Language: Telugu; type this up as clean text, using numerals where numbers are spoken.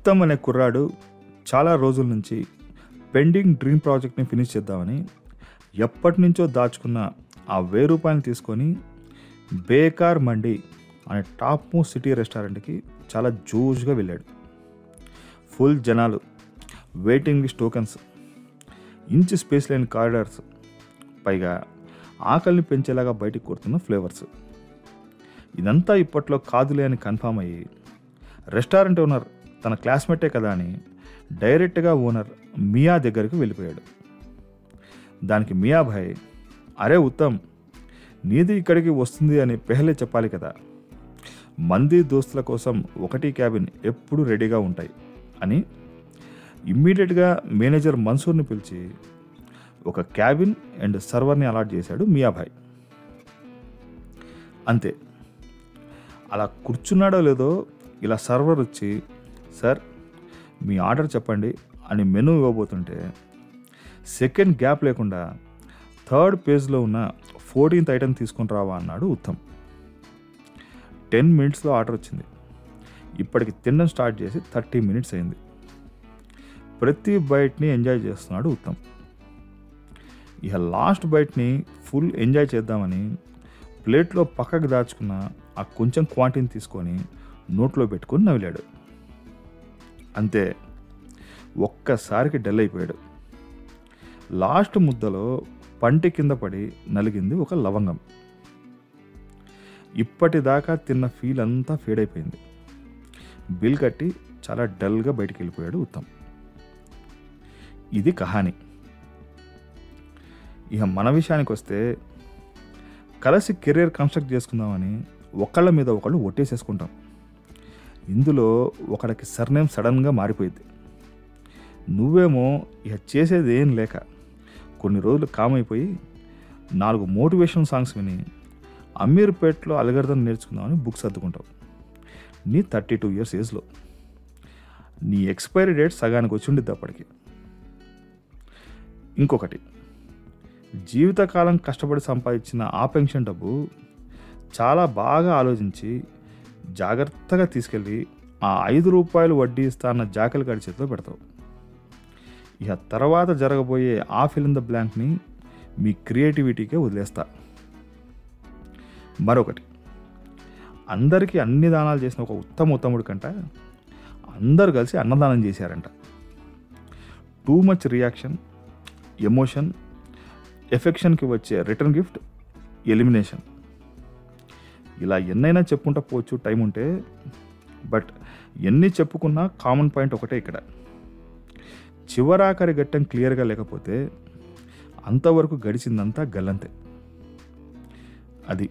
ఉత్తమ్ అనే కుర్రాడు చాలా రోజుల నుంచి పెండింగ్ డ్రీమ్ ప్రాజెక్ట్ని ఫినిష్ చేద్దామని ఎప్పటి నుంచో దాచుకున్న ఆ ₹1000 తీసుకొని బేకార్ మండి అనే టాప్ మోస్ట్ సిటీ రెస్టారెంట్కి చాలా జోష్గా వెళ్ళాడు. ఫుల్ జనాలు, waiting list tokens, inch space లేని కారిడార్స్, పైగా ఆకలిని పెంచేలాగా బయటికి కొడుతున్న ఫ్లేవర్స్. ఇదంతా ఇప్పట్లో కాదులే అని కన్ఫామ్ అయ్యి రెస్టారెంట్ ఓనర్ తన క్లాస్మేటే కదా అని డైరెక్ట్గా ఓనర్ మియా దగ్గరికి వెళ్ళిపోయాడు. దానికి మియా భాయ్, అరే ఉత్తమ్, నీది ఇక్కడికి వస్తుంది అని పెహలే చెప్పాలి కదా, మంది దోస్తుల కోసం ఒకటి క్యాబిన్ ఎప్పుడు రెడీగా ఉంటాయి అని ఇమ్మీడియట్గా మేనేజర్ మన్సూర్ని పిలిచి ఒక క్యాబిన్ అండ్ సర్వర్ని అలాట్ చేశాడు మియాభాయ్. అంతే, అలా కూర్చున్నాడో లేదో ఇలా సర్వర్ వచ్చి, సార్ మీ ఆర్డర్ చెప్పండి అని మెనూ ఇవ్వబోతుంటే సెకండ్ గ్యాప్ లేకుండా 3rd పేజ్లో ఉన్న 14th ఐటెం తీసుకొని రావా అన్నాడు ఉత్తమ్. 10 minutesలో ఆర్డర్ వచ్చింది. ఇప్పటికి తినడం స్టార్ట్ చేసి 30 minutes అయింది. ప్రతి బైట్ని ఎంజాయ్ చేస్తున్నాడు ఉత్తమ్. ఇక లాస్ట్ బైట్ని ఫుల్ ఎంజాయ్ చేద్దామని ప్లేట్లో పక్కకు దాచుకున్న ఆ కొంచెం క్వాంటిటీని తీసుకొని నోట్లో పెట్టుకొని నవ్విలాడు. అంతే, ఒక్కసారికి డల్ అయిపోయాడు. లాస్ట్ ముద్దలో పంటి కింద పడి నలిగింది ఒక లవంగం. ఇప్పటిదాకా తిన్న ఫీల్ అంతా ఫేడ్ అయిపోయింది. బిల్ కట్టి చాలా డల్గా బయటికి వెళ్ళిపోయాడు ఉత్తమ్. ఇది కహాని. ఇక మన విషయానికి వస్తే, కలిసి కెరీర్ కన్స్ట్రక్ట్ చేసుకుందామని ఒకళ్ళ మీద ఒకళ్ళు ఒట్టేసేసుకుంటాం. ఇందులో ఒకడికి సర్నేమ్ సడన్గా మారిపోయింది. నువ్వేమో ఇక చేసేది ఏం లేక కొన్ని రోజులు కామ్ అయిపోయి 4 మోటివేషన్ సాంగ్స్ విని అమీర్పేట్లో అల్గర్థం నేర్చుకుందామని బుక్స్ అద్దుకుంటావు. నీ 32 years ఏజ్లో. నీ ఎక్స్పైరీ డేట్ సగానికి వచ్చి ఉండిద్ది అప్పటికి. ఇంకొకటి, జీవితకాలం కష్టపడి సంపాదించిన ఆ పెన్షన్ డబ్బు చాలా బాగా ఆలోచించి జాగ్రత్తగా తీసుకెళ్ళి ఆ ₹5 వడ్డీ ఇస్తా అన్న జాకెల్ గాడి చేతిలో పెడతావు. ఇక తర్వాత జరగబోయే ఆ ఫిల్ ఇన్ ద బ్లాంక్ని మీ క్రియేటివిటీకే వదిలేస్తా. మరొకటి, అందరికీ అన్ని దానాలు చేసిన ఒక ఉత్తముడు కంట అందరూ కలిసి అన్నదానం చేశారంట. టూ మచ్ రియాక్షన్, ఎమోషన్, ఎఫెక్షన్కి వచ్చే రిటర్న్ గిఫ్ట్, ఎలిమినేషన్. ఇలా ఎన్నైనా చెప్పుకుంటా పోవచ్చు టైం ఉంటే. బట్ ఎన్ని చెప్పుకున్నా కామన్ పాయింట్ ఒకటే ఇక్కడ. చివరాఖరి ఘట్టం క్లియర్గా లేకపోతే అంతవరకు గడిచిందంతా గల్లంతే. అది